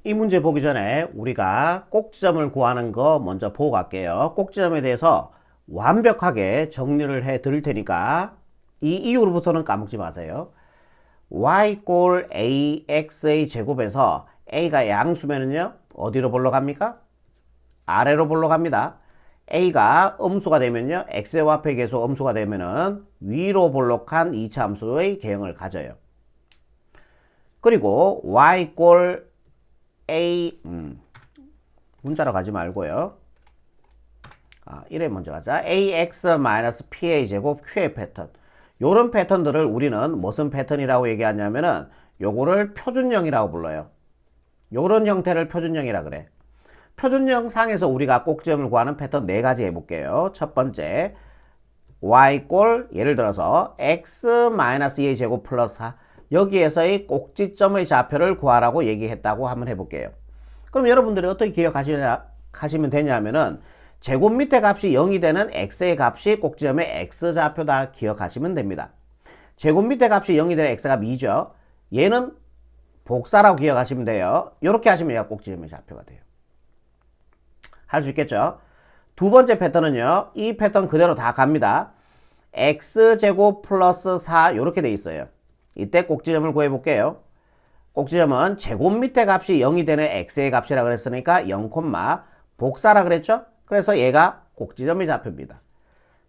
이 문제 보기 전에 우리가 꼭지점을 구하는 거 먼저 보고 갈게요. 꼭지점에 대해서 완벽하게 정리를 해 드릴 테니까 이 이후로부터는 까먹지 마세요. y 꼴 ax의 제곱에서 a가 양수면은요 어디로 볼러 갑니까? 아래로 볼러 갑니다. a가 음수가 되면요 x의 화폐 계수 음수가 되면은 위로 볼록한 2차 함수의 개형을 가져요. 그리고 y 꼴 a 문자로 가지 말고요. 이래 먼저 가자. ax-pa 제곱 q의 패턴. 요런 패턴들을 우리는 무슨 패턴이라고 얘기하냐면은 요거를 표준형이라고 불러요. 요런 형태를 표준형이라 그래. 표준형 상에서 우리가 꼭지점을 구하는 패턴 4가지 해볼게요. 첫 번째, y 꼴 예를 들어서 x-2의 제곱 플러스 4 여기에서의 꼭지점의 좌표를 구하라고 얘기했다고 한번 해볼게요. 그럼 여러분들이 어떻게 기억하시면 되냐면은 제곱 밑에 값이 0이 되는 x의 값이 꼭지점의 x좌표다 기억하시면 됩니다. 제곱 밑에 값이 0이 되는 x가 2죠. 얘는 복사라고 기억하시면 돼요. 이렇게 하시면 얘가 꼭지점의 좌표가 돼요. 할 수 있겠죠? 두 번째 패턴은요. 이 패턴 그대로 다 갑니다. x제곱 플러스 4 이렇게 돼 있어요. 이때 꼭지점을 구해볼게요. 꼭지점은 제곱 밑에 값이 0이 되는 x의 값이라 그랬으니까 0, 복사라 그랬죠? 그래서 얘가 꼭지점의 좌표입니다.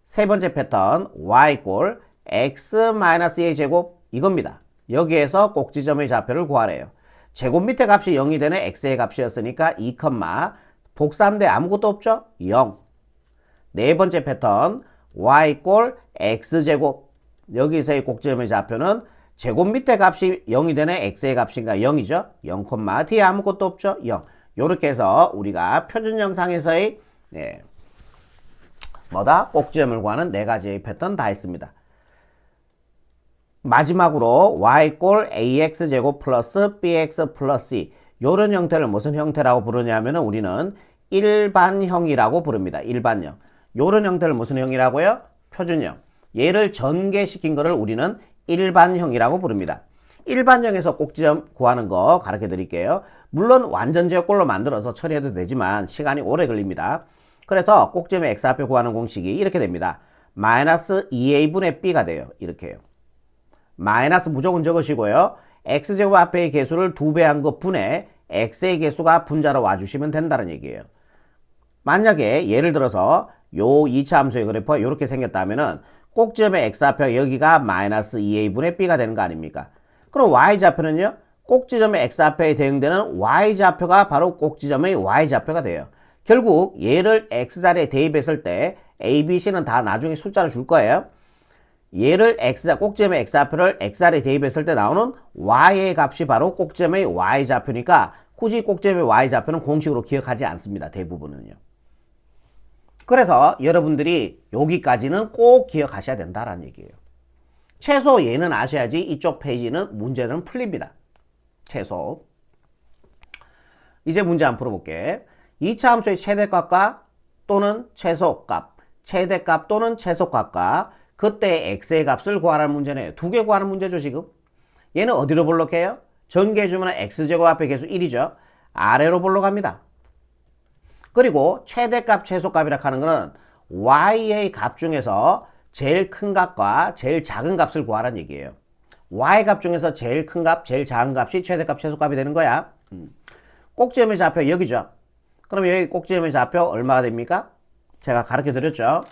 세 번째 패턴 y 꼴 x-2의 제곱 이겁니다. 여기에서 꼭지점의 좌표를 구하래요. 제곱 밑에 값이 0이 되는 x의 값이었으니까 2, 복사인데 아무것도 없죠? 0. 네 번째 패턴 y 꼴 x제곱 여기서의 꼭지점의 좌표는 제곱 밑에 값이 0이 되는 x의 값이니까 0이죠? 0, 뒤에 아무것도 없죠? 0. 요렇게 해서 우리가 표준형상에서의 꼭지점을 구하는 4가지의 패턴 다 했습니다. 마지막으로 y 꼴 ax제곱 플러스 bx 플러스 c 요런 형태를 무슨 형태라고 부르냐면은 우리는 일반형이라고 부릅니다. 일반형. 요런 형태를 무슨 형이라고요? 표준형. 얘를 전개시킨 거를 우리는 일반형이라고 부릅니다. 일반형에서 꼭지점 구하는 거 가르쳐 드릴게요. 물론 완전 제곱꼴로 만들어서 처리해도 되지만 시간이 오래 걸립니다. 그래서 꼭지점의 x좌표 구하는 공식이 이렇게 됩니다. 마이너스 2a분의 b가 돼요. 이렇게요. 마이너스 무조건 적으시고요. x제곱 앞의 개수를 2배한 것 분의 x의 개수가 분자로 와주시면 된다는 얘기예요. 만약에 예를 들어서 요 2차 함수의 그래프가 이렇게 생겼다면은 꼭지점의 x좌표 여기가 마이너스 2a분의 b가 되는 거 아닙니까? 그럼 y좌표는요? 꼭지점의 x좌표에 대응되는 y좌표가 바로 꼭지점의 y좌표가 돼요. 결국 얘를 x자리에 대입했을 때 a, b, c는 다 나중에 숫자를 줄 거예요. 얘를 꼭지점의 x좌표를 x자리에 대입했을 때 나오는 y의 값이 바로 꼭지점의 y좌표니까 굳이 꼭지점의 y좌표는 공식으로 기억하지 않습니다. 대부분은요. 그래서 여러분들이 여기까지는 꼭 기억하셔야 된다라는 얘기예요. 최소 얘는 아셔야지 이쪽 페이지는 문제는 풀립니다. 최소. 이제 문제 한번 풀어볼게. 2차 함수의 최대값과 또는 최소값, 최대값 또는 최소값과 그때 x의 값을 구하라는 문제네요. 두 개 구하는 문제죠 지금. 얘는 어디로 볼록해요? 전개해주면 x제곱 앞에 계수 1이죠. 아래로 볼록합니다. 그리고 최대값 최소값이라 하는 거는 y의 값 중에서 제일 큰 값과 제일 작은 값을 구하라는 얘기예요. y 값 중에서 제일 큰 값, 제일 작은 값이 최대값 최소값이 되는 거야. 꼭지점의 좌표 여기죠. 그럼 여기 꼭지점의 좌표 얼마가 됩니까? 제가 가르쳐 드렸죠.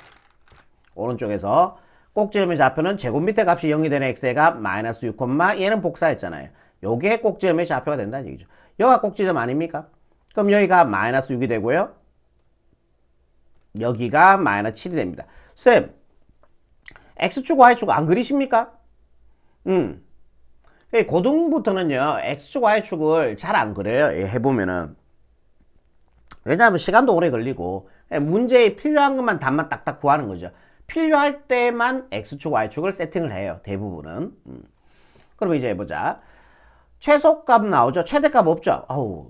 오른쪽에서 꼭지점의 좌표는 제곱 밑에 값이 0이 되는 x의 값 마이너스 6, 얘는 복사했잖아요. 요게 꼭지점의 좌표가 된다는 얘기죠. 여기가 꼭지점 아닙니까? 그럼 여기가 마이너스 6이 되고요. 여기가 마이너스 7이 됩니다. 쌤, x축, y축 안 그리십니까? 고등부터는요, x축, y축을 잘 안 그려요. 해보면은. 왜냐하면 시간도 오래 걸리고, 문제에 필요한 것만 답만 딱딱 구하는 거죠. 필요할 때만 x축, y축을 세팅을 해요. 대부분은. 그럼 이제 해보자. 최소값 나오죠? 최대값 없죠?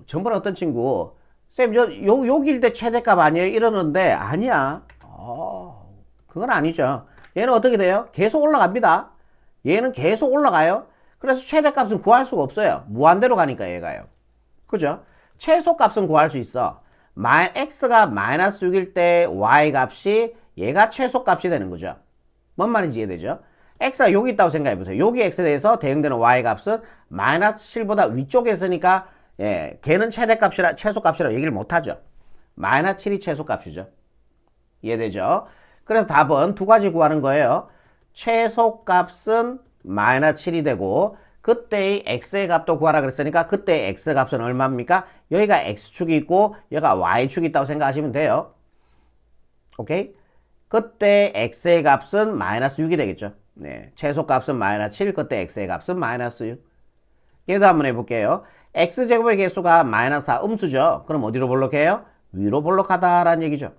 전번에 어떤 친구, 쌤, 여기일 때 최대값 아니에요? 이러는데, 아니야. 그건 아니죠. 얘는 어떻게 돼요? 계속 올라갑니다. 얘는 계속 올라가요. 그래서 최대값은 구할 수가 없어요. 무한대로 가니까 얘가요. 그죠? 최소값은 구할 수 있어. x가 마이너스 6일 때 y 값이 얘가 최소값이 되는 거죠. 뭔 말인지 이해되죠? x가 여기 있다고 생각해보세요. 여기 x에 대해서 대응되는 y 값은 마이너스 7보다 위쪽에 있으니까 예, 걔는 최소값이라 얘기를 못하죠. 마이너스 7이 최소값이죠. 이해되죠? 그래서 답은 두 가지 구하는 거예요. 최소값은 마이너스 7이 되고 그때의 x의 값도 구하라 그랬으니까 그때의 x 값은 얼마입니까? 여기가 x축이 있고 여기가 y축이 있다고 생각하시면 돼요. 오케이? 그때 x의 값은 마이너스 6이 되겠죠. 네, 최소값은 마이너스 7, 그때 x의 값은 마이너스 6. 얘도 한번 해볼게요. x제곱의 개수가 마이너스 4 음수죠. 그럼 어디로 볼록해요? 위로 볼록하다라는 얘기죠.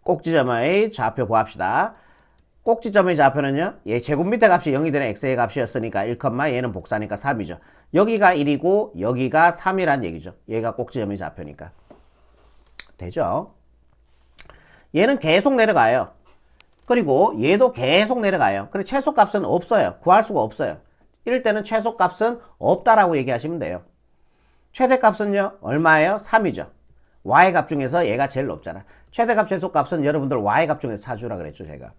꼭지점의 좌표 구합시다. 꼭지점의 좌표는요. 얘 제곱 밑에 값이 0이 되는 x의 값이었으니까 1, 얘는 복사니까 3이죠. 여기가 1이고 여기가 3이란 얘기죠. 얘가 꼭지점의 좌표니까. 되죠? 얘는 계속 내려가요. 그리고 얘도 계속 내려가요. 그래 최소값은 없어요. 구할 수가 없어요. 이럴 때는 최소값은 없다라고 얘기하시면 돼요. 최대값은요. 얼마예요? 3이죠. y값 중에서 얘가 제일 높잖아. 최대값 최소값은 여러분들 y값 중에서 찾으라 그랬죠. 제가.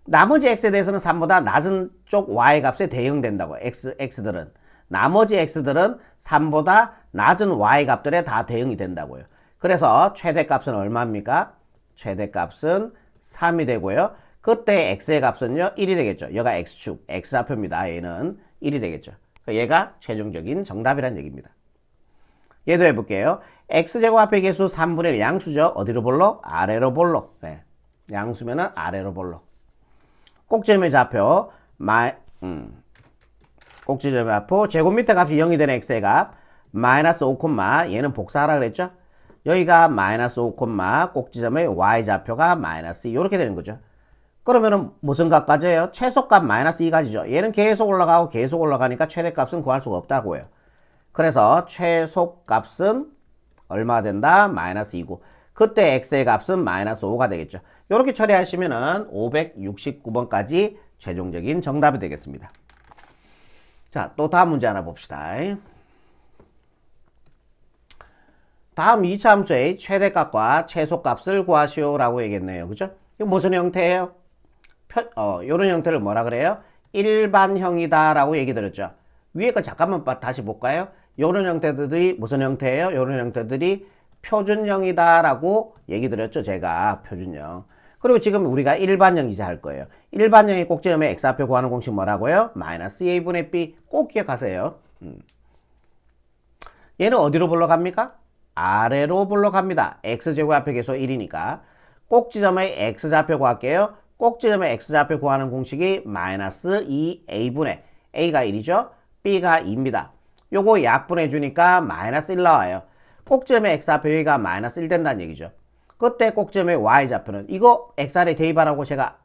나머지 x에 대해서는 3보다 낮은 쪽 y값에 대응된다고. x들은. 나머지 x들은 3보다 낮은 y값들에 다 대응이 된다고요. 그래서 최대값은 얼마입니까? 최대값은 3이 되고요. 그때 x의 값은요 1이 되겠죠. 얘가 x축, x좌표입니다. 얘는 1이 되겠죠. 얘가 최종적인 정답이란 얘기입니다. 얘도 해볼게요. x제곱 앞의 개수 3분의 1 양수죠. 어디로 볼록? 아래로 볼록. 네. 양수면은 아래로 볼록. 꼭지점의 좌표 꼭지점의 좌표 제곱 밑에 값이 0이 되는 x의 값 마이너스 5, 얘는 복사하라 그랬죠. 여기가 마이너스 5, 꼭지점의 y좌표가 마이너스 2 이렇게 되는 거죠. 그러면은 무슨 값까지예요? 최소값 마이너스 2까지죠. 얘는 계속 올라가고 계속 올라가니까 최대값은 구할 수가 없다고요. 그래서 최소값은 얼마가 된다? 마이너스 2고 그때 x의 값은 마이너스 5가 되겠죠. 이렇게 처리하시면은 569번까지 최종적인 정답이 되겠습니다. 자, 또 다음 문제 하나 봅시다. 다음 2차 함수의 최대값과 최소값을 구하시오라고 얘기했네요. 그죠? 이거 무슨 형태예요? 이런 형태를 뭐라 그래요? 일반형이다 라고 얘기 드렸죠. 위에 거 잠깐만 다시 볼까요? 이런 형태들이 무슨 형태예요? 이런 형태들이 표준형이다 라고 얘기 드렸죠. 제가 표준형. 그리고 지금 우리가 일반형 이제 할 거예요. 일반형의 꼭지점의 x좌표 구하는 공식 뭐라고요? 마이너스 a분의 b 꼭 기억하세요. 얘는 어디로 불러갑니까? 아래로 불러갑니다. x제곱 앞의 개수 1이니까 꼭지점의 x좌표 구할게요. 꼭지점의 x좌표 구하는 공식이 마이너스 2a분의 a가 1이죠. b가 2입니다. 요거 약분해 주니까 마이너스 1 나와요. 꼭지점의 x좌표 여기가 마이너스 1 된다는 얘기죠. 그때 꼭지점의 y좌표는 이거 xr에 대입하라고 제가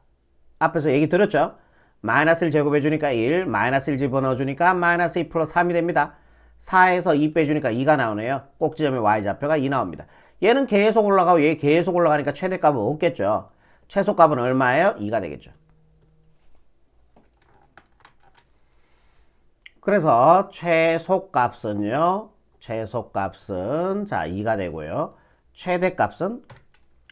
앞에서 얘기 드렸죠. 마이너스 1 제곱해 주니까 1, 마이너스 1 집어넣어 주니까 마이너스 2 플러스 3이 됩니다. 4에서 2 빼주니까 2가 나오네요. 꼭지점의 y좌표가 2 나옵니다. 얘는 계속 올라가고 얘 계속 올라가니까 최대값은 없겠죠. 최소값은 얼마예요? 2가 되겠죠. 그래서 최소값은요. 최소값은 자 2가 되고요. 최대값은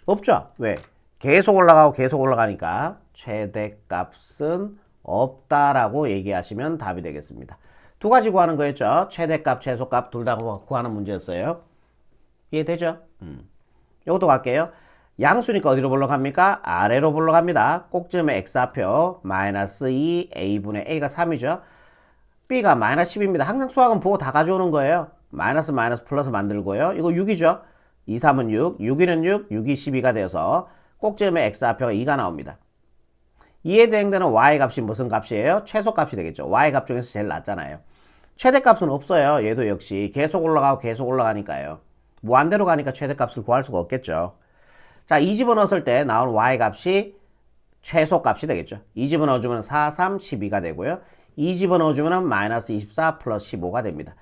없죠. 왜? 계속 올라가고 계속 올라가니까 최대값은 없다라고 얘기하시면 답이 되겠습니다. 두 가지 구하는 거였죠. 최대값, 최소값 둘 다 구하는 문제였어요. 이해되죠? 이것도 갈게요. 양수니까 어디로 불러갑니까? 아래로 불러갑니다. 꼭지점의 x좌표 마이너스 2 a분의 a가 3이죠. b가 마이너스 10입니다. 항상 수학은 보고 다 가져오는 거예요. 마이너스 플러스 만들고요. 이거 6이죠. 2, 3은 6, 6이는 6, 6이 12가 되어서 꼭지점의 x좌표가 2가 나옵니다. 2에 대응되는 y값이 무슨 값이에요? 최소값이 되겠죠. y값 중에서 제일 낮잖아요. 최대값은 없어요. 얘도 역시 계속 올라가고 계속 올라가니까요. 무한대로 가니까 최대값을 구할 수가 없겠죠. 자, 2 집어넣었을 때 나온 y값이 최소값이 되겠죠. 2 집어넣어주면 4, 3, 12가 되고요. 2 집어넣어주면 마이너스 24 플러스 15가 됩니다.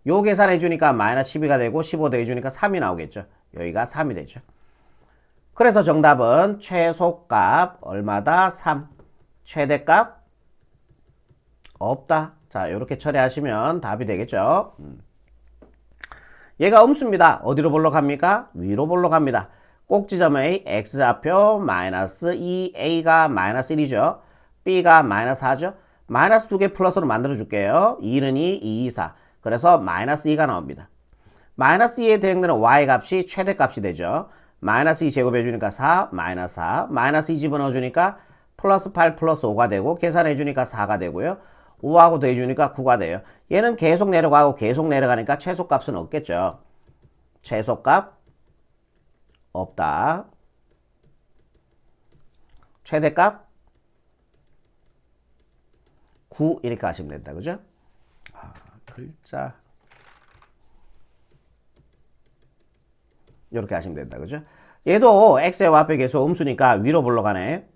요 계산해주니까 마이너스 12가 되고 15 더해주니까 3이 나오겠죠. 여기가 3이 되죠. 그래서 정답은 최소값 얼마다? 3. 최대값 없다. 자, 이렇게 처리하시면 답이 되겠죠. 얘가 음수입니다. 어디로 볼러 갑니까? 위로 볼러 갑니다. 꼭지점 A, x좌표 마이너스 2a가 마이너스 1이죠. b가 마이너스 4죠. 마이너스 2개 플러스로 만들어 줄게요. 2는 2, 2, 4. 그래서 마이너스 2가 나옵니다. 마이너스 2에 대응되는 y 값이 최대값이 되죠. 마이너스 2 제곱해 주니까 4, 마이너스 4. 마이너스 2 집어넣어 주니까 플러스 8 플러스 5가 되고 계산해 주니까 4가 되고요. 5하고 더해 주니까 9가 돼요. 얘는 계속 내려가고 계속 내려가니까 최소값은 없겠죠. 최소값 없다. 최대값 9 이렇게 하시면 된다. 그죠? 글자 이렇게 하시면 된다. 그죠? 얘도 x의 와표 계수 음수니까 위로 불러가네.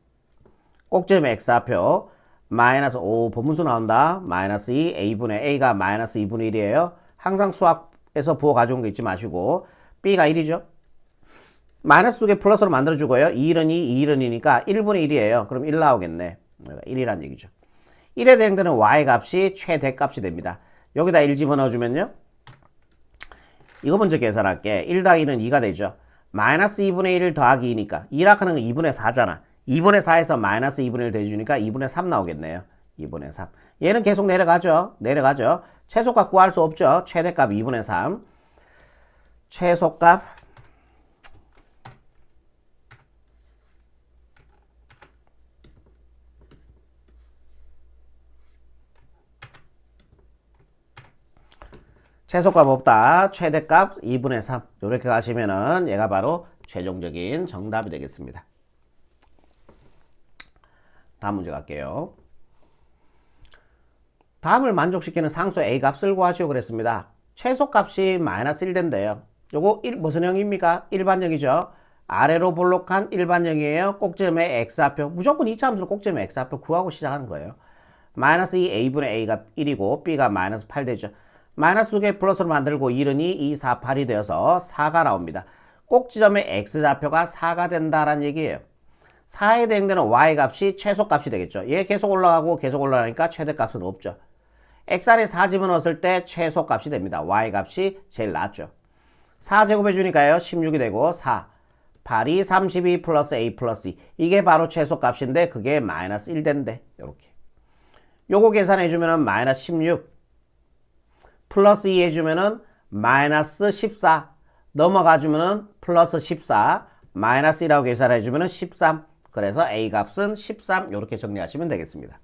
꼭지점 x좌표 마이너스 5 본문수 나온다. 마이너스 2 a분의 a가 마이너스 2분의 1이에요. 항상 수학에서 부호 가져온 거 잊지 마시고 b가 1이죠. 마이너스 2개 플러스로 만들어주고요. 2는 2, 2는 2니까 1분의 1이에요. 그럼 1 나오겠네. 1이란 얘기죠. 1에 대응되는 y 값이 최대값이 됩니다. 여기다 1 집어넣어주면요. 이거 먼저 계산할게. 1 더하기 2는 2가 되죠. 마이너스 2분의 1 더하기 2니까 1하는 건 2분의 4잖아. 2분의 4에서 마이너스 2분의 1 대주니까 2분의 3 나오겠네요. 2분의 3. 얘는 계속 내려가죠. 내려가죠. 최소값 구할 수 없죠. 최대값 2분의 3. 최소값 최소값 없다. 최대값 2분의 3. 이렇게 가시면은 얘가 바로 최종적인 정답이 되겠습니다. 다음 문제 갈게요. 다음을 만족시키는 상수 A 값을 구하시오 그랬습니다. 최소값이 마이너스 1 된대요. 요거 무슨 형입니까? 일반형이죠. 아래로 볼록한 일반형이에요. 꼭지점의 x좌표. 무조건 2차 함수는 꼭지점의 x좌표 구하고 시작하는 거예요. 마이너스 2 a분의 a가 1이고 b가 마이너스 8 되죠. 마이너스 2개 플러스로 만들고 1은 2, 2, 4, 8이 되어서 4가 나옵니다. 꼭지점의 x좌표가 4가 된다라는 얘기예요. 4에 대응되는 y값이 최소값이 되겠죠. 얘 계속 올라가고 계속 올라가니까 최대값은 없죠. x안에 4 집어넣었을 때 최소값이 됩니다. y값이 제일 낮죠. 4 제곱해 주니까요. 16이 되고 4, 8이 32 플러스 a 플러스 2. 이게 바로 최소값인데 그게 마이너스 1 된대. 요렇게. 요거 계산해 주면은 마이너스 16 플러스 2 해주면은 마이너스 14 넘어가 주면은 플러스 14 마이너스 1하고 계산해 주면은 13. 그래서 a 값은 13 이렇게 정리하시면 되겠습니다.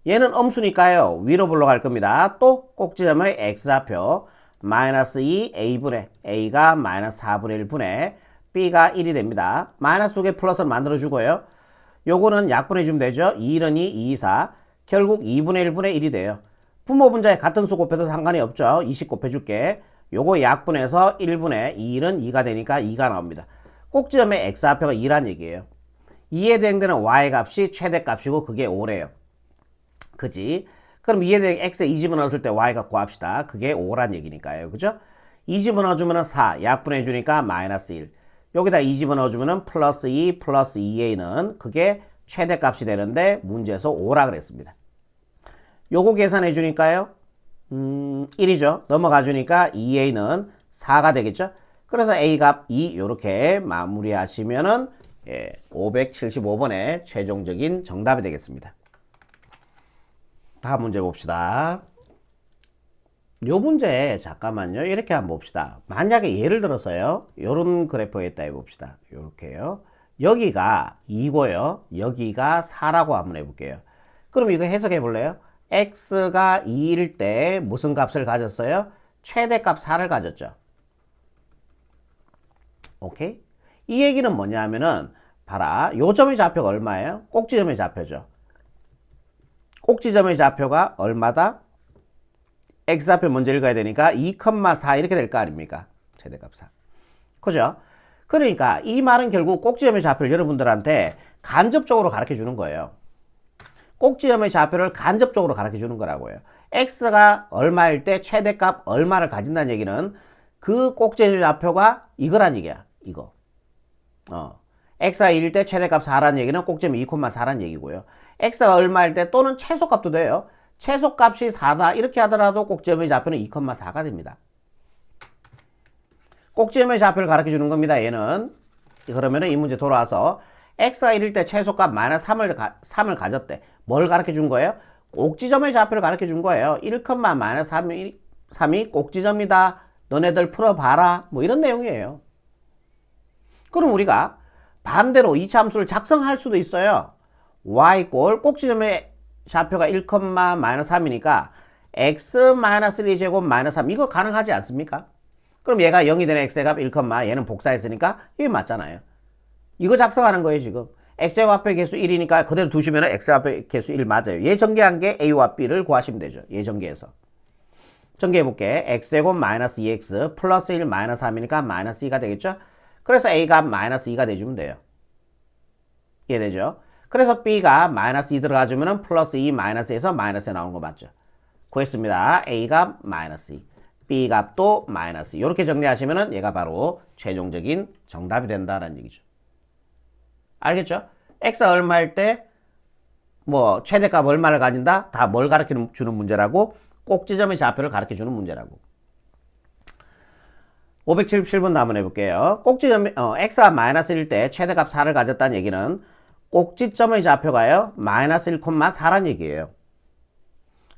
얘는 음수니까요. 위로 불러갈 겁니다. 또 꼭지점의 x좌표 마이너스 2 a분의 a가 마이너스 4분의 1분의 b가 1이 됩니다. 마이너스 2개 플러스를 만들어주고요. 요거는 약분해주면 되죠. 2는 2, 2, 4 결국 2분의 1분의 1이 돼요. 분모 분자에 같은 수 곱해도 상관이 없죠. 20 곱해줄게. 요거 약분해서 1분의 2는 2가 되니까 2가 나옵니다. 꼭지점의 x좌표가 2란 얘기예요. 2에 대응되는 y값이 최대값이고 그게 5래요. 그지? 그럼 2에 대응 x에 2 집어넣었을 때 y값 구합시다. 그게 5란 얘기니까요. 그죠? 2 집어넣어주면 4 약분해주니까 마이너스 1. 여기다 2 집어넣어주면 플러스 2 플러스 2a는 그게 최대값이 되는데 문제에서 5라 그랬습니다. 요거 계산해 주니까요. 1이죠. 넘어가 주니까 2a는 4가 되겠죠. 그래서 a값 2 요렇게 마무리하시면은 575번의 최종적인 정답이 되겠습니다. 다음 문제 봅시다. 요 문제 잠깐만요. 이렇게 한번 봅시다. 만약에 예를 들어서요. 요런 그래프가 있다 해봅시다. 요렇게요. 여기가 2고요. 여기가 4라고 한번 해볼게요. 그럼 이거 해석해 볼래요? x가 2일 때 무슨 값을 가졌어요? 최대값 4를 가졌죠. 오케이? 이 얘기는 뭐냐면은 봐라. 요 점의 좌표가 얼마예요? 꼭지점의 좌표죠. 꼭지점의 좌표가 얼마다? x좌표 먼저 읽어야 되니까 2,4 이렇게 될 거 아닙니까? 최대값 4. 그죠? 그러니까 이 말은 결국 꼭지점의 좌표를 여러분들한테 간접적으로 가르쳐 주는 거예요. 꼭지점의 좌표를 간접적으로 가르쳐 주는 거라고요. x가 얼마일 때 최대값 얼마를 가진다는 얘기는 그 꼭지점의 좌표가 이거란 얘기야. 이거. x가 1일 때 최대값 4라는 얘기는 꼭지점이 2,4라는 얘기고요. x가 얼마일 때 또는 최소값도 돼요. 최소값이 4다 이렇게 하더라도 꼭지점의 좌표는 2,4가 됩니다. 꼭지점의 좌표를 가르쳐 주는 겁니다. 얘는. 그러면은 이 문제 돌아와서 x가 1일 때 최소값 마이너스 3을 가졌대. 뭘 가르쳐 준 거예요? 꼭지점의 좌표를 가르쳐 준 거예요. 1, 마이너스 3이 꼭지점이다. 너네들 풀어봐라. 뭐 이런 내용이에요. 그럼 우리가 반대로 이차함수를 작성할 수도 있어요. y 꼴 꼭지점의 좌표가 1, 마이너스 3이니까 x 마이너스 1제곱 마이너스 3 이거 가능하지 않습니까? 그럼 얘가 0이 되는 x의 값 1, 얘는 복사했으니까 이게 맞잖아요. 이거 작성하는 거예요 지금. x의 화폐 개수 1이니까 그대로 두시면 x의 화폐 개수 1 맞아요. 얘 전개한 게 a와 b를 구하시면 되죠. 얘 전개해서. 전개해볼게. x제곱 마이너스 2x 플러스 1 마이너스 3이니까 마이너스 2가 되겠죠? 그래서 a가 마이너스 2가 돼주면 돼요. 이해되죠? 그래서 b가 마이너스 2 들어가주면 플러스 2 마이너스에서 마이너스에 나오는 거 맞죠? 구했습니다. a가 마이너스 2, b 값도 마이너스 2. 이렇게 정리하시면 얘가 바로 최종적인 정답이 된다는 얘기죠. 알겠죠? x가 얼마일 때 뭐 최대값 얼마를 가진다? 다 뭘 가르쳐 주는 문제라고? 꼭지점의 좌표를 가르쳐 주는 문제라고. 577번 한번 해볼게요. 꼭지점, x가 마이너스 1일 때 최대값 4를 가졌다는 얘기는 꼭지점의 좌표가요, 마이너스 1,4란 얘기예요.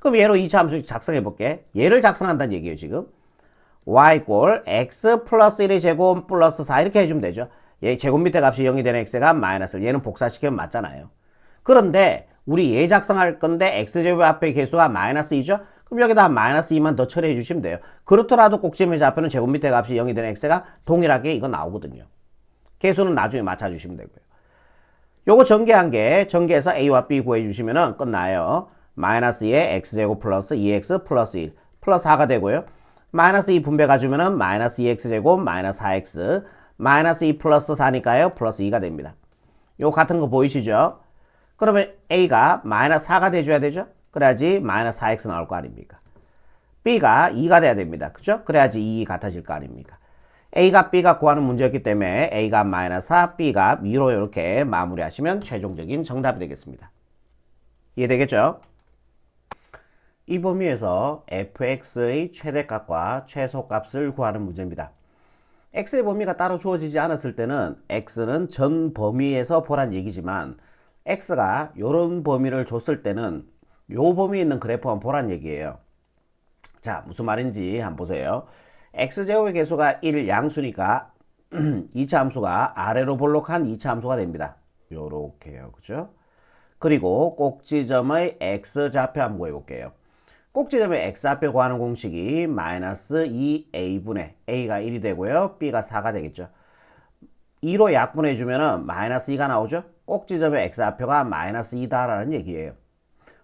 그럼 얘로 2차 함수 작성해볼게. 얘를 작성한다는 얘기예요, 지금. y 꼴 x 플러스 1의 제곱 플러스 4 이렇게 해주면 되죠. 얘 제곱 밑에 값이 0이 되는 x가 마이너스 1. 얘는 복사시키면 맞잖아요. 그런데 우리 얘 작성할 건데 x제곱 앞에 개수가 마이너스 2죠? 그럼 여기다 마이너스 2만 더 처리해 주시면 돼요. 그렇더라도 꼭지점의 좌표는 제곱 밑에 값이 0이 되는 x가 동일하게 이거 나오거든요. 개수는 나중에 맞춰주시면 되고요. 요거 전개해서 a와 b 구해주시면 끝나요. 마이너스 2에 x제곱 플러스 2x 플러스 1 플러스 4가 되고요. 마이너스 2 분배 가주면 마이너스 2x제곱 마이너스 4x 마이너스 2 플러스 4니까요. 플러스 2가 됩니다. 요거 같은 거 보이시죠? 그러면 a가 마이너스 4가 돼줘야 되죠? 그래야지 마이너스 4x 나올 거 아닙니까? b가 2가 돼야 됩니다. 그죠? 그래야지 2 같아질 거 아닙니까? a가 b가 구하는 문제였기 때문에 a가 마이너스 4, b가 2로 이렇게 마무리하시면 최종적인 정답이 되겠습니다. 이해되겠죠? 이 범위에서 fx의 최대값과 최소값을 구하는 문제입니다. x의 범위가 따로 주어지지 않았을 때는 x는 전 범위에서 보란 얘기지만 x가 이런 범위를 줬을 때는 요 범위에 있는 그래프만 보란 얘기예요. 자, 무슨 말인지 한번 보세요. x제곱의 개수가 1 양수니까 2차 함수가 아래로 볼록한 2차 함수가 됩니다. 요렇게요. 그죠? 그리고 꼭지점의 x좌표 한번 구해볼게요. 꼭지점의 x좌표 구하는 공식이 마이너스 2a분의 a가 1이 되고요. b가 4가 되겠죠. 2로 약분해주면 마이너스 2가 나오죠. 꼭지점의 x좌표가 마이너스 2다라는 얘기예요.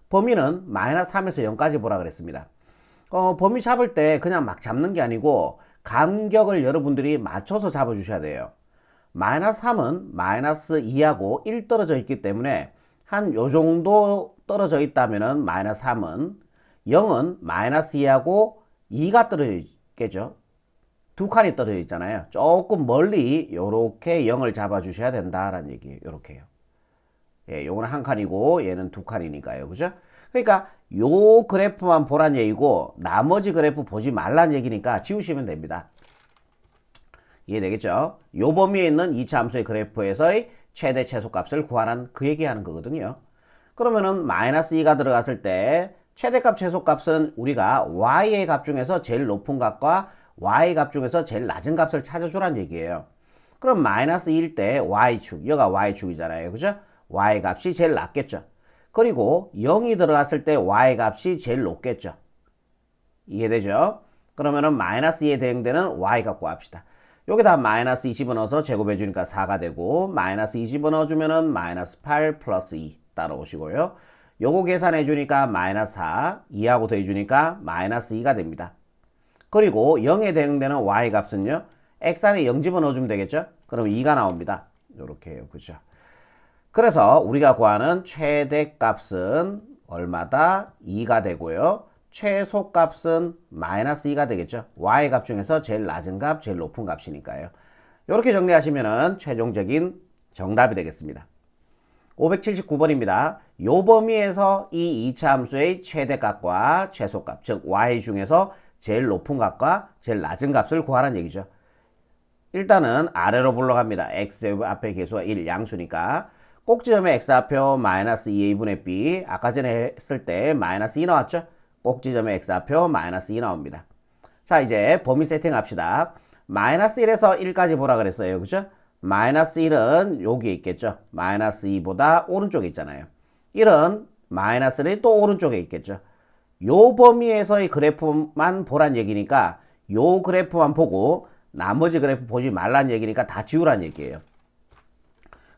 범위는 마이너스 3에서 0까지 보라 그랬습니다. 범위 잡을 때 그냥 막 잡는 게 아니고 간격을 여러분들이 맞춰서 잡아주셔야 돼요. 마이너스 3은 마이너스 2하고 1 떨어져 있기 때문에 한 요 정도 떨어져 있다면 마이너스 3은 0은 마이너스 2하고 2가 떨어져 있겠죠. 두 칸이 떨어져 있잖아요. 조금 멀리 요렇게 0을 잡아주셔야 된다라는 얘기예요. 요렇게요. 예, 요거는 한 칸이고 얘는 두 칸이니까요. 그죠? 그러니까 요 그래프만 보란 얘기고 나머지 그래프 보지 말란 얘기니까 지우시면 됩니다. 이해되겠죠? 요 범위에 있는 2차 함수의 그래프에서의 최대 최소값을 구하는 그 얘기하는 거거든요. 그러면은 마이너스 2가 들어갔을 때 최대값 최소값은 우리가 y의 값 중에서 제일 높은 값과 y의 값 중에서 제일 낮은 값을 찾아주란 얘기예요. 그럼 마이너스 2일 때 y축, 여기가 y축이잖아요. 그죠? y 값이 제일 낮겠죠. 그리고 0이 들어갔을 때 y 값이 제일 높겠죠. 이해되죠? 그러면은 마이너스 2에 대응되는 y 값 구합시다. 여기다 마이너스 20을 넣어서 제곱해 주니까 4가 되고 마이너스 20을 넣어주면은 마이너스 8 플러스 2 따라오시고요. 요거 계산해 주니까 마이너스 4, 2하고 더해 주니까 마이너스 2가 됩니다. 그리고 0에 대응되는 y 값은요. x 안에 0 집어넣어주면 되겠죠? 그럼 2가 나옵니다. 요렇게 해요. 그죠? 그래서 우리가 구하는 최대값은 얼마다? 2가 되고요. 최소값은 마이너스 2가 되겠죠. y값 중에서 제일 낮은 값, 제일 높은 값이니까요. 이렇게 정리하시면 최종적인 정답이 되겠습니다. 579번입니다. 요 범위에서 이 2차 함수의 최대값과 최소값, 즉 y 중에서 제일 높은 값과 제일 낮은 값을 구하라는 얘기죠. 일단은 아래로 불러갑니다. x제곱 앞에 계수가 1 양수니까 꼭지점의 x좌표 마이너스 2a분의 b 아까 전에 했을 때 마이너스 2 나왔죠? 꼭지점의 x좌표 마이너스 2 나옵니다. 자 이제 범위 세팅합시다. 마이너스 1에서 1까지 보라 그랬어요. 그죠? 마이너스 1은 여기에 있겠죠. 마이너스 2보다 오른쪽에 있잖아요. 1은 마이너스 1이 또 오른쪽에 있겠죠. 요 범위에서의 그래프만 보란 얘기니까 요 그래프만 보고 나머지 그래프 보지 말란 얘기니까 다 지우란 얘기예요.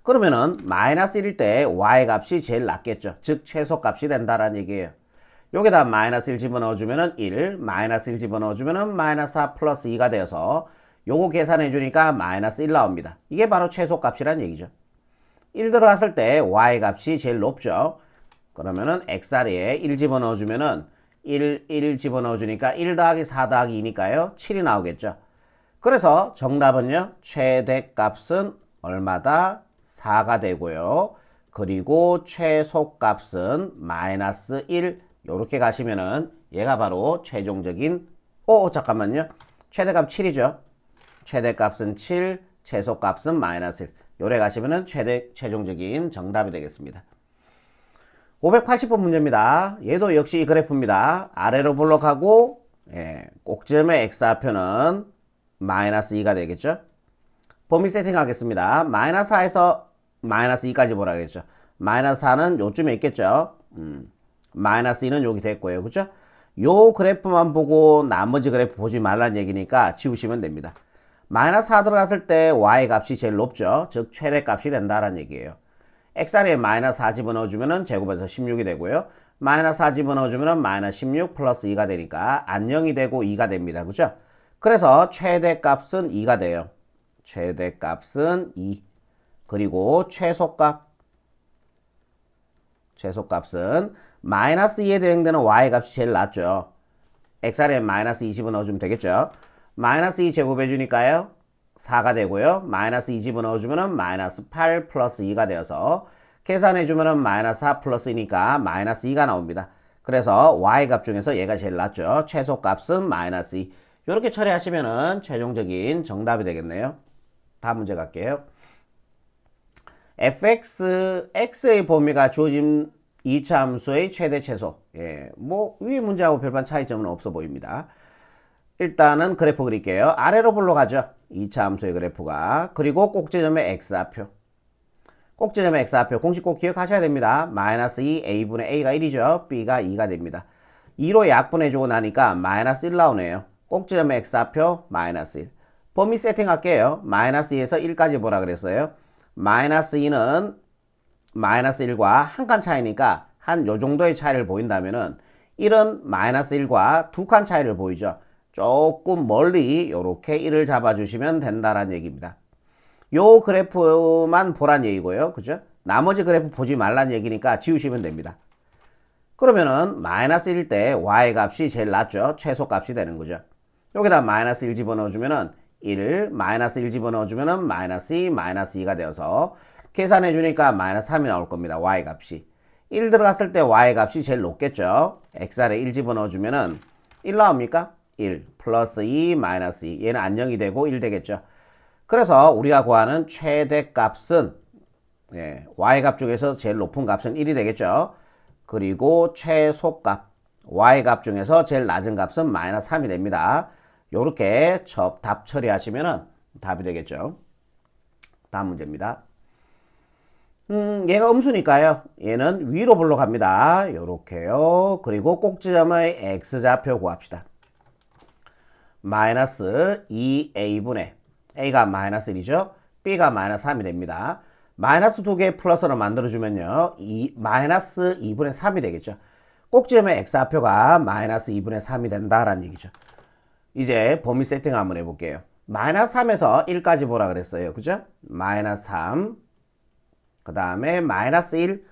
그러면은 마이너스 1일 때 y 값이 제일 낮겠죠. 즉 최소값이 된다라는 얘기예요. 여기다 마이너스 1 집어넣어주면은 1, 마이너스 1 집어넣어주면은 마이너스 4 플러스 2가 되어서 요거 계산해주니까 마이너스 1 나옵니다. 이게 바로 최소값이란 얘기죠. 1 들어갔을 때 y 값이 제일 높죠. 그러면은 x자리에 1 집어넣어주면은 1 집어넣어주니까 1 더하기 4 더하기 2니까요. 7이 나오겠죠. 그래서 정답은요. 최대값은 얼마다? 4가 되고요. 그리고 최소값은 마이너스 1 요렇게 가시면은 얘가 바로 최종적인 잠깐만요. 최대값 7이죠. 최대값은 7, 최소값은 마이너스 1. 요래 가시면은 최종적인 정답이 되겠습니다. 580번 문제입니다. 얘도 역시 이 그래프입니다. 아래로 블록하고 꼭지점의 x좌표는 마이너스 2가 되겠죠. 범위 세팅하겠습니다. 마이너스 4에서 마이너스 2까지 보라 그랬죠. 마이너스 4는 요쯤에 있겠죠. 마이너스 2는 여기 됐고요. 그죠? 요 그래프만 보고 나머지 그래프 보지 말란 얘기니까 지우시면 됩니다. 마이너스 4 들어갔을 때 y 값이 제일 높죠. 즉 최대값이 된다라는 얘기예요. x자리에 마이너스 4 집어넣어주면 제곱해서 16이 되고요. 마이너스 4 집어넣어주면 마이너스 16 플러스 2가 되니까 안녕이 되고 2가 됩니다. 그죠? 그래서 최대값은 2가 돼요. 최대값은 2. 그리고 최소값은 마이너스 2에 대응되는 y 값이 제일 낮죠. x자리에 마이너스 2 집어넣어주면 되겠죠. 마이너스 2 제곱해주니까요. 4가 되고요. 마이너스 2 집어넣어주면 마이너스 8 플러스 2가 되어서 계산해주면 마이너스 4 플러스 2니까 마이너스 2가 나옵니다. 그래서 y값 중에서 얘가 제일 낮죠. 최소값은 마이너스 2. 이렇게 처리하시면 최종적인 정답이 되겠네요. 다음 문제 갈게요. x의 범위가 주어진 2차 함수의 최대 최소. 뭐 위의 문제하고 별반 차이점은 없어 보입니다. 일단은 그래프 그릴게요. 아래로 불러가죠. 2차 함수의 그래프가. 그리고 꼭지점의 x좌표. 꼭지점의 x좌표 공식 꼭 기억하셔야 됩니다. 마이너스 2 a분의 a가 1이죠. b가 2가 됩니다. 2로 약분해주고 나니까 마이너스 1 나오네요. 꼭지점의 x좌표 마이너스 1. 범위 세팅할게요. 마이너스 2에서 1까지 보라 그랬어요. 마이너스 2는 마이너스 1과 한 칸 차이니까 한 요 정도의 차이를 보인다면은 1은 마이너스 1과 두 칸 차이를 보이죠. 조금 멀리 이렇게 1을 잡아주시면 된다라는 얘기입니다. 요 그래프만 보란 얘기고요. 그죠? 나머지 그래프 보지 말란 얘기니까 지우시면 됩니다. 그러면은 마이너스 1일 때 y 값이 제일 낮죠. 최소값이 되는 거죠. 여기다 마이너스 1 집어넣어주면은 1, 마이너스 1 집어넣어주면은 마이너스 2, 마이너스 2가 되어서 계산해주니까 마이너스 3이 나올 겁니다. y 값이. 1 들어갔을 때 y 값이 제일 높겠죠. x아래 1 집어넣어주면은 1 나옵니까? 1 플러스 2 마이너스 2 얘는 안녕이 되고 1 되겠죠. 그래서 우리가 구하는 최대값은 y값 중에서 제일 높은 값은 1이 되겠죠. 그리고 최소값 y값 중에서 제일 낮은 값은 마이너스 3이 됩니다. 요렇게 답 처리하시면 답이 되겠죠. 다음 문제입니다. 얘가 음수니까요. 얘는 위로 불러갑니다. 요렇게요. 그리고 꼭지점의 x좌표 구합시다. 마이너스 2a분의 a가 마이너스 1이죠. b가 마이너스 3이 됩니다. 마이너스 2개 플러스로 만들어주면요. 마이너스 2분의 3이 되겠죠. 꼭지점의 x좌표가 마이너스 2분의 3이 된다라는 얘기죠. 이제 범위 세팅 한번 해볼게요. 마이너스 3에서 1까지 보라 그랬어요. 그죠? 마이너스 3. 그 다음에 마이너스 1.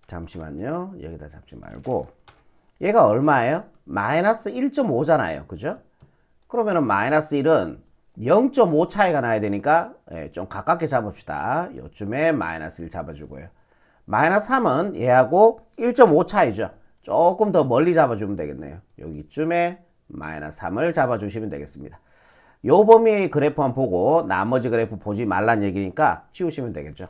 잠시만요. 여기다 잡지 말고. 얘가 얼마예요? 마이너스 1.5잖아요. 그죠? 그러면은 마이너스 1은 0.5 차이가 나야 되니까 좀 가깝게 잡읍시다. 요쯤에 마이너스 1 잡아주고요. 마이너스 3은 얘하고 1.5 차이죠. 조금 더 멀리 잡아주면 되겠네요. 여기쯤에 마이너스 3을 잡아주시면 되겠습니다. 요 범위의 그래프만 보고 나머지 그래프 보지 말란 얘기니까 지우시면 되겠죠.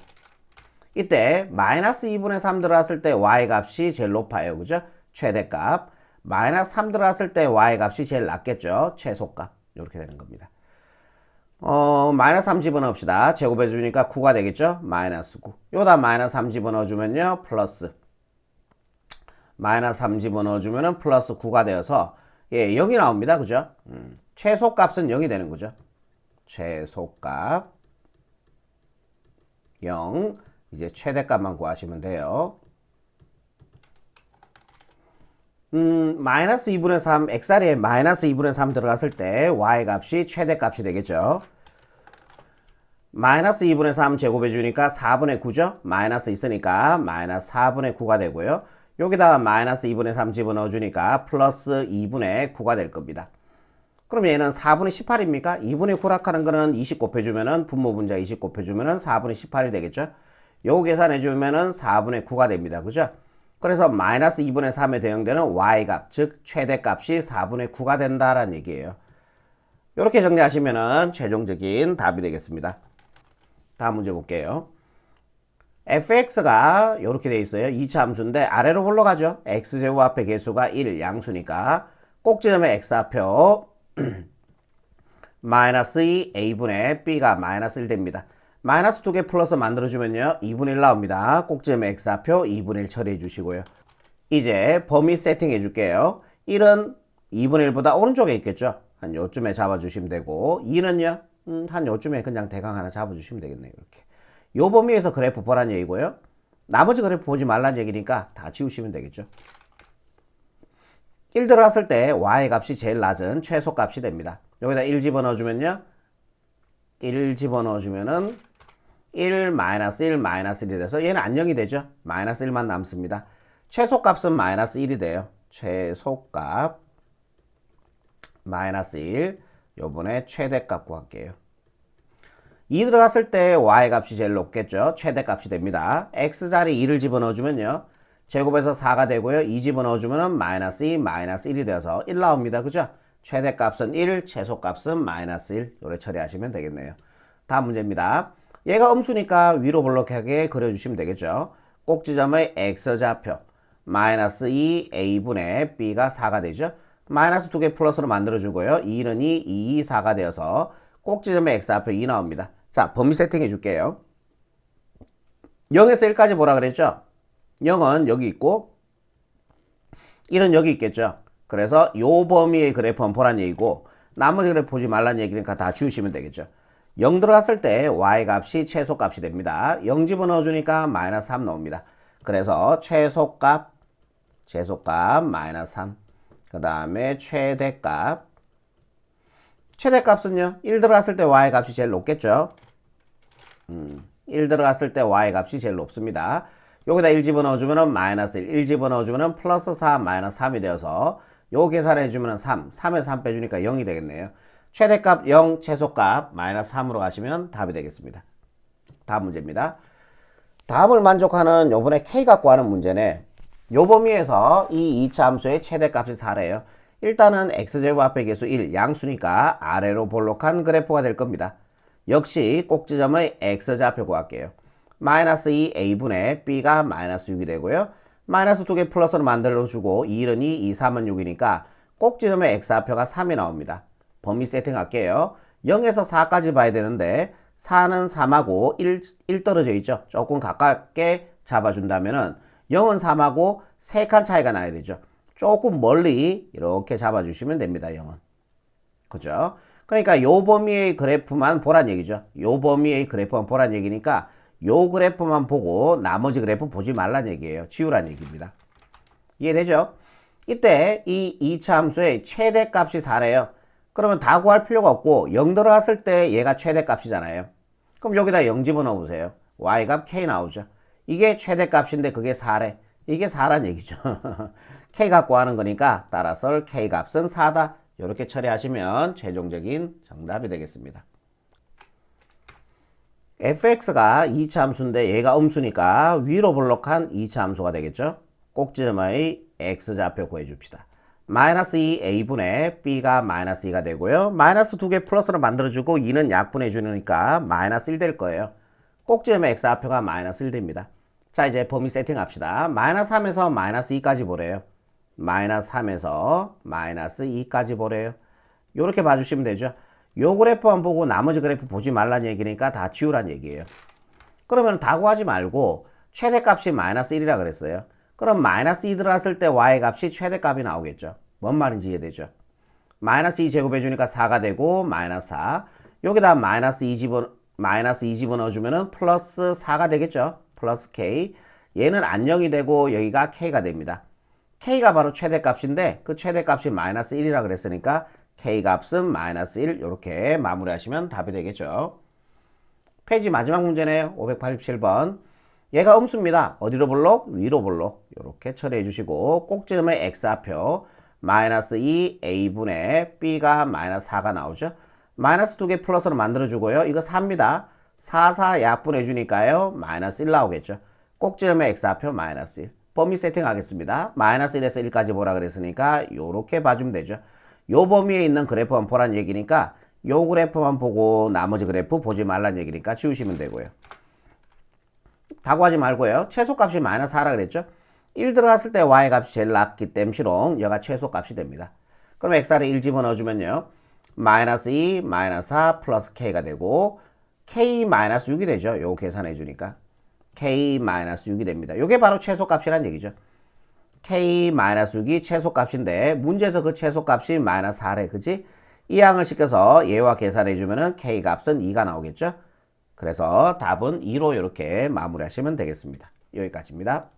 이때 마이너스 2분의 3 들어갔을 때 y 값이 제일 높아요. 그죠? 최대값. 마이너스 3 들어갔을 때 y 값이 제일 낮겠죠. 최소값. 이렇게 되는 겁니다. 마이너스 3 집어넣읍시다. 제곱해 주니까 9가 되겠죠? 마이너스 9. 요다 마이너스 3 집어넣어주면요. 플러스. 마이너스 3 집어넣어주면은 플러스 9가 되어서, 예, 0이 나옵니다. 그죠? 최소값은 0이 되는 거죠. 최소값 0. 이제 최대값만 구하시면 돼요. 마이너스 2분의 3, x자리에 마이너스 2분의 3 들어갔을 때 y값이 최대값이 되겠죠. 마이너스 2분의 3 제곱해 주니까 4분의 9죠. 마이너스 있으니까 마이너스 4분의 9가 되고요. 여기다가 마이너스 2분의 3 집어넣어 주니까 플러스 2분의 9가 될 겁니다. 그럼 얘는 4분의 18입니까? 2분의 9락 하는 거는 20 곱해주면은 분모 분자 20 곱해주면은 4분의 18이 되겠죠. 요거 계산해주면은 4분의 9가 됩니다. 그죠? 그래서 마이너스 2분의 3에 대응되는 y값, 즉 최대값이 4분의 9가 된다라는 얘기예요. 이렇게 정리하시면은 최종적인 답이 되겠습니다. 다음 문제 볼게요. fx가 이렇게 돼 있어요. 2차 함수인데 아래로 올라가죠. x제곱 앞에 개수가 1 양수니까 꼭지점에 x좌표 마이너스 2 a분의 b가 마이너스 1 됩니다. 마이너스 2개 플러스 만들어주면요 2분의 1 나옵니다. 꼭지점에 x좌표 2분의 1 처리해 주시고요. 이제 범위 세팅해 줄게요. 1은 2분의 1보다 오른쪽에 있겠죠. 한 요쯤에 잡아주시면 되고 2는요 한 요쯤에 그냥 대강 하나 잡아주시면 되겠네요. 이렇게 요 범위에서 그래프 보란 얘기고요. 나머지 그래프 보지 말란 얘기니까 다 지우시면 되겠죠. 1 들어갔을 때 y값이 제일 낮은 최소값이 됩니다. 여기다 1 집어넣어주면요 1 집어넣어주면은 1 마이너스 1 마이너스 1이 돼서 얘는 안녕이 되죠. 마이너스 1만 남습니다. 최소값은 마이너스 1이 돼요. 최소값 마이너스 1. 요번에 최대값 구할게요. 2 들어갔을 때 y값이 제일 높겠죠. 최대값이 됩니다. x자리 2를 집어넣어주면요 제곱해서 4가 되고요. 2 집어넣어주면은 마이너스 2 마이너스 1이 되어서 1 나옵니다. 그죠? 최대값은 1, 최소값은 마이너스 1. 요래 처리하시면 되겠네요. 다음 문제입니다. 얘가 음수니까 위로 볼록하게 그려주시면 되겠죠. 꼭지점의 x좌표 마이너스 2a분의 b가 4가 되죠. 마이너스 2개 플러스로 만들어주고요. 2는 2, 2, 4가 되어서 꼭지점의 x좌표 2 나옵니다. 자, 범위 세팅해 줄게요. 0에서 1까지 보라 그랬죠? 0은 여기 있고 1은 여기 있겠죠. 그래서 요 범위의 그래프는 보란 얘기고 나머지 그래프 보지 말란 얘기니까 다 지우시면 되겠죠. 0 들어갔을 때 y값이 최소값이 됩니다. 0 집어넣어주니까 마이너스 3 나옵니다. 그래서 최소값 마이너스 3. 그 다음에 최대값은요 1 들어갔을 때 y값이 제일 높겠죠. 1 들어갔을 때 y값이 제일 높습니다. 여기다 1 집어넣어주면 마이너스 1 집어넣어주면 플러스 4 마이너스 3이 되어서 요 계산해주면 3 3에서 3 빼주니까 0이 되겠네요. 최대값 0, 최소값 마이너스 3으로 가시면 답이 되겠습니다. 다음 문제입니다. 답을 만족하는 요번에 K 갖고 하는 문제네. 요 범위에서 이 2차 함수의 최대값이 4래요. 일단은 x제곱 앞에 개수 1 양수니까 아래로 볼록한 그래프가 될 겁니다. 역시 꼭지점의 x좌표 구할게요. 마이너스 2a분의 b가 마이너스 6이 되고요. 마이너스 2개 플러스로 만들어주고 2는 2, 2, 3은 6이니까 꼭지점의 x좌표가 3이 나옵니다. 범위 세팅할게요. 0에서 4까지 봐야 되는데 4는 3하고 1 떨어져 있죠. 조금 가깝게 잡아준다면은 0은 3하고 3칸 차이가 나야 되죠. 조금 멀리 이렇게 잡아주시면 됩니다. 0은. 그죠? 그러니까 요 범위의 그래프만 보란 얘기죠. 요 범위의 그래프만 보란 얘기니까 요 그래프만 보고 나머지 그래프 보지 말란 얘기예요. 지우란 얘기입니다. 이해되죠? 이때 이 2차 함수의 최대값이 4래요. 그러면 다 구할 필요가 없고 0 들어갔을 때 얘가 최대값이잖아요. 그럼 여기다 0 집어넣어 보세요. y값 k 나오죠. 이게 최대값인데 그게 4래. 이게 4란 얘기죠. k 갖고 하는 거니까 따라서 k값은 4다. 이렇게 처리하시면 최종적인 정답이 되겠습니다. fx가 2차 함수인데 얘가 음수니까 위로 볼록한 2차 함수가 되겠죠. 꼭지점의 x좌표 구해줍시다. 마이너스 2a분의 b가 마이너스 2가 되고요. 마이너스 2개 플러스로 만들어주고 2는 약분해주니까 마이너스 1 될 거예요. 꼭지점의 x좌표가 마이너스 1 됩니다. 자, 이제 범위 세팅합시다. 마이너스 3에서 마이너스 2까지 보래요. 마이너스 3에서 마이너스 2까지 보래요. 요렇게 봐주시면 되죠. 요 그래프만 보고 나머지 그래프 보지 말란 얘기니까 다 지우란 얘기예요. 그러면 다 구하지 말고 최대값이 마이너스 1이라 그랬어요. 그럼 마이너스 2 들어갔을 때 y값이 최대값이 나오겠죠. 뭔 말인지 이해되죠? 마이너스 2 제곱해주니까 4가 되고 마이너스 4. 여기다 마이너스 2 집어넣어주면은 플러스 4가 되겠죠. 플러스 k. 얘는 안녕이 되고 여기가 k가 됩니다. k가 바로 최대값인데 그 최대값이 마이너스 1이라 그랬으니까 k값은 마이너스 1 이렇게 마무리하시면 답이 되겠죠. 페이지 마지막 문제네요. 587번. 얘가 음수입니다. 어디로 볼록? 위로 볼록. 이렇게 처리해 주시고 꼭지점의 x좌표 마이너스 2a분의 b가 마이너스 4가 나오죠. 마이너스 2개 플러스로 만들어주고요. 이거 4입니다. 4 약분해 주니까요. 마이너스 1 나오겠죠. 꼭지점의 x좌표 마이너스 1. 범위 세팅하겠습니다. 마이너스 1에서 1까지 보라 그랬으니까 이렇게 봐주면 되죠. 요 범위에 있는 그래프만 보란 얘기니까 요 그래프만 보고 나머지 그래프 보지 말란 얘기니까 지우시면 되고요. 다 구하지 말고요. 최소값이 마이너스 4라 그랬죠. 1 들어갔을 때 y값이 제일 낮기 때문에 얘가 최소값이 됩니다. 그럼 x를 1 집어넣어주면요. 마이너스 2, 마이너스 4, 플러스 k가 되고 k 마이너스 6이 되죠. 요거 계산해 주니까. k 마이너스 6이 됩니다. 요게 바로 최소값이란 얘기죠. k 마이너스 6이 최소값인데 문제에서 그 최소값이 마이너스 4래. 그지? 이항을 시켜서 얘와 계산해 주면은 k 값은 2가 나오겠죠. 그래서 답은 2로 이렇게 마무리하시면 되겠습니다. 여기까지입니다.